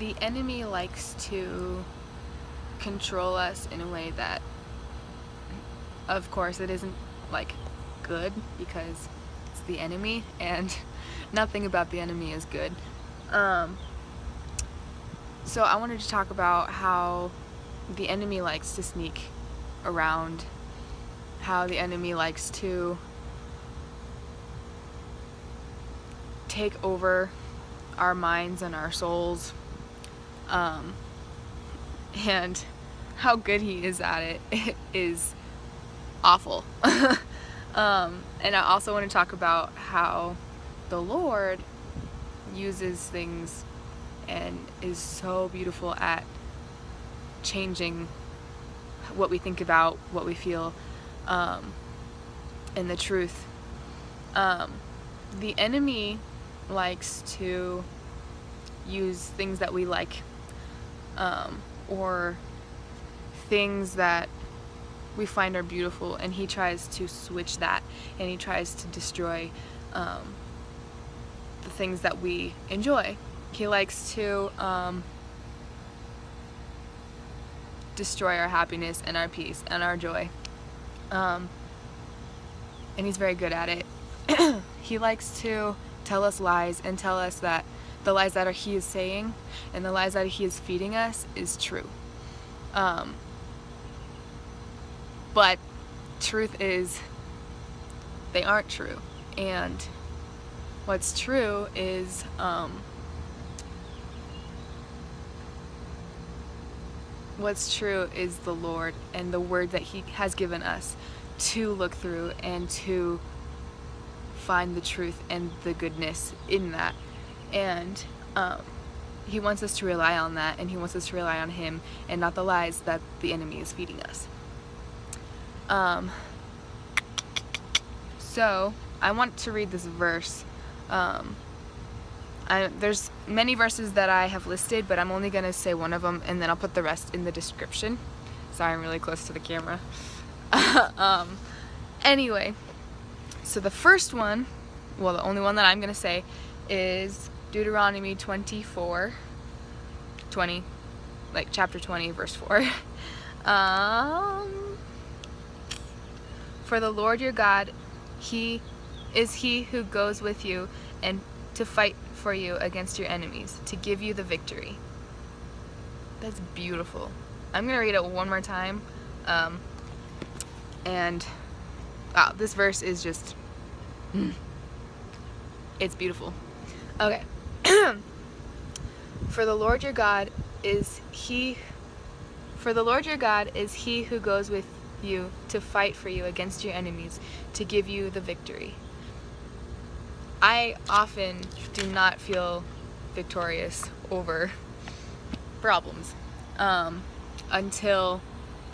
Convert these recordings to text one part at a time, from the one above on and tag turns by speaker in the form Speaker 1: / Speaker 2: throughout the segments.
Speaker 1: the enemy likes to control us in a way that, of course, it isn't like good, because it's the enemy and nothing about the enemy is good. So I wanted to talk about how the enemy likes to sneak around, how the enemy likes to take over our minds and our souls, and how good he is at it is awful. And I also want to talk about how the Lord uses things and is so beautiful at changing what we think about, what we feel, and the truth. The enemy likes to use things that we like, or things that we find are beautiful, and he tries to switch that, and he tries to destroy the things that we enjoy. He likes to destroy our happiness and our peace and our joy, and he's very good at it. He likes to tell us lies and tell us that the lies that he is saying and the lies that he is feeding us is true. But truth is, they aren't true. And what's true is the Lord and the word that he has given us to look through and to find the truth and the goodness in that. And he wants us to rely on that, and he wants us to rely on him and not the lies that the enemy is feeding us. So I want to read this verse. There's many verses that I have listed, but I'm only going to say one of them, and then I'll put the rest in the description. Sorry, I'm really close to the camera. Anyway, so the first one, well, the only one that I'm going to say is Deuteronomy 24:20, like chapter 20, verse 4. For the Lord your God, he is he who goes with you and to fight for you against your enemies, to give you the victory. That's beautiful. I'm going to read it one more time. And wow, this verse is just, it's beautiful. Okay. For the Lord your God is he who goes with you to fight for you against your enemies, to give you the victory. I often do not feel victorious over problems until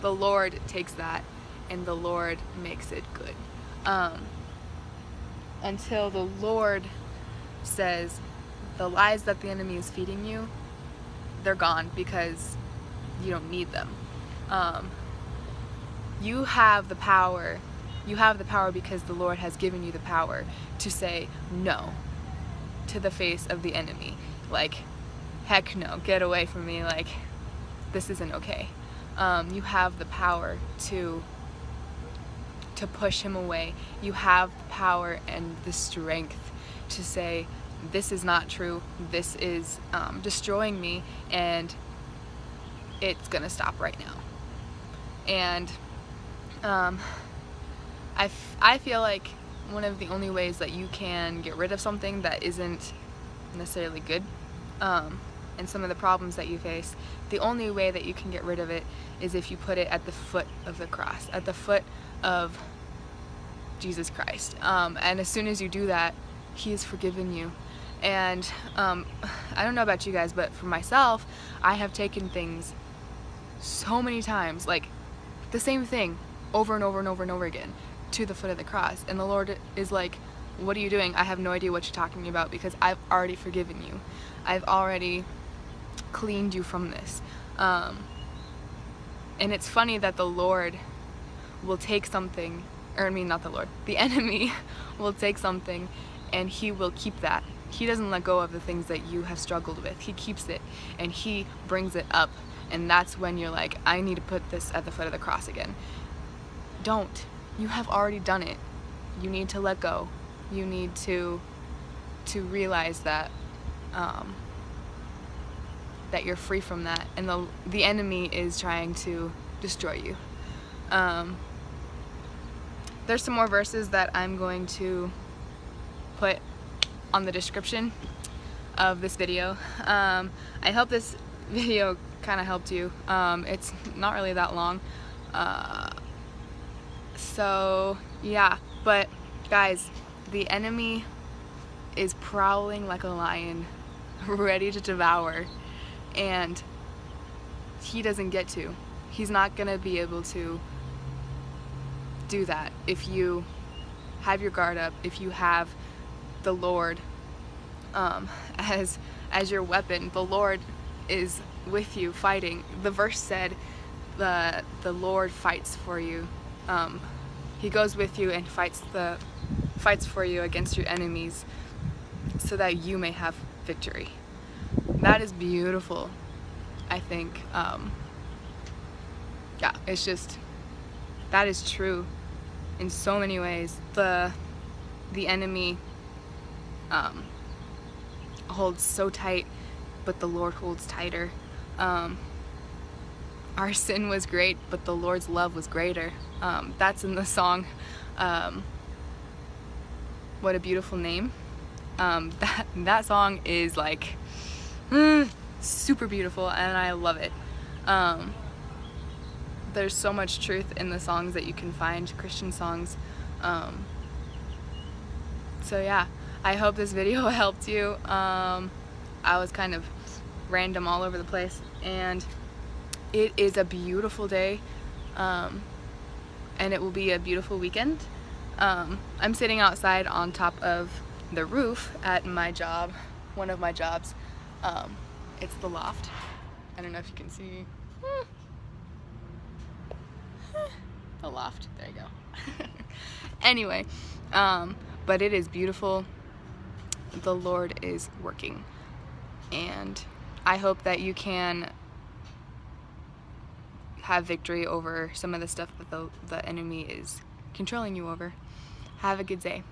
Speaker 1: the Lord takes that and the Lord makes it good. Until the Lord says the lies that the enemy is feeding you, they're gone because you don't need them. You have the power. You have the power because the Lord has given you the power to say no to the face of the enemy. Like, heck no, get away from me. Like, this isn't okay. You have the power to push him away. You have the power and the strength to say, this is not true. This is destroying me, and it's gonna stop right now. And I feel like one of the only ways that you can get rid of something that isn't necessarily good, and some of the problems that you face, the only way that you can get rid of it is if you put it at the foot of the cross, at the foot of Jesus Christ. And as soon as you do that, he has forgiven you. And I don't know about you guys, but for myself, I have taken things so many times, like the same thing over and over and over and over again, to the foot of the cross. And the Lord is like, what are you doing? I have no idea what you're talking about, because I've already forgiven you. I've already cleaned you from this. And it's funny that the Lord will take something, or I mean not the Lord, the enemy will take something and he will keep that He doesn't let go of the things that you have struggled with. He keeps it and he brings it up, and that's when you're like, I need to put this at the foot of the cross again. Don't. You have already done it. You need to let go. You need to realize that that you're free from that, and the enemy is trying to destroy you. There's some more verses that I'm going to put on the description of this video. I hope this video kind of helped you. It's not really that long. So yeah, but guys, the enemy is prowling like a lion, ready to devour, and he doesn't get to. He's not gonna be able to do that if you have your guard up, if you have the Lord as your weapon. The Lord is with you fighting. The verse said the Lord fights for you. He goes with you and fights for you against your enemies so that you may have victory. That is beautiful, I think. Yeah, it's just, that is true in so many ways. The enemy holds so tight, but the Lord holds tighter. Our sin was great, but the Lord's love was greater. That's in the song, What a Beautiful Name. That song is like super beautiful, and I love it. There's so much truth in the songs that you can find, Christian songs. So yeah, I hope this video helped you. I was kind of random all over the place, and it is a beautiful day, and it will be a beautiful weekend. I'm sitting outside on top of the roof at my job, one of my jobs. It's the loft. I don't know if you can see the loft. There you go. Anyway, but it is beautiful. The Lord is working, and I hope that you can have victory over some of the stuff that the enemy is controlling you over. Have a good day.